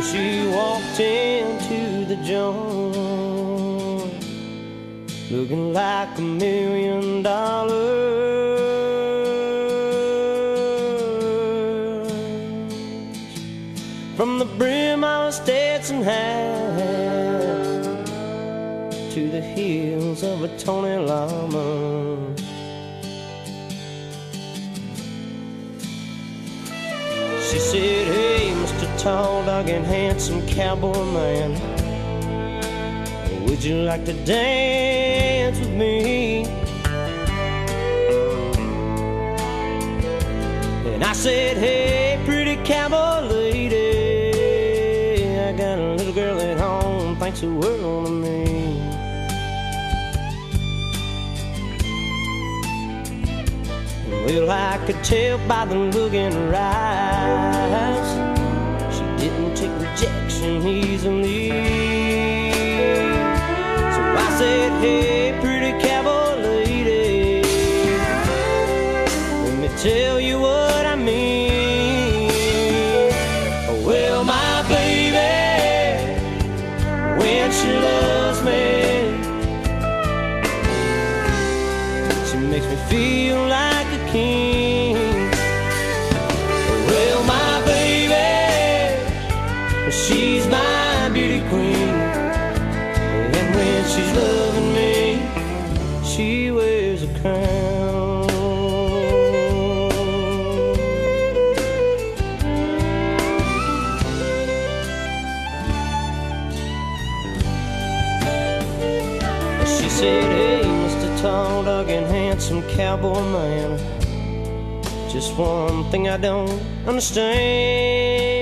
when she walked into the joint, looking like $1 million. From the brim of a Stetson hat to the heels of a Tony Llama, she said, "Hey, Mr. Tall Dog and Handsome Cowboy Man, would you like to dance with me?" And I said, "Hey, pretty cowboy lady, I got a little girl at home, thinks the world of me." Well, I could tell by the look in her eyes, she didn't take rejection easily. So I said, "Hey, pretty cowboy lady, let me tell you what I mean. Well, my baby, when she loves me, she makes me feel like a king. Well, my baby, she's my beauty queen, and when she's loving me, she wears a crown." She said, "Hey, Mr. Tall Dog and Handsome Cowboy Man, just one thing I don't understand.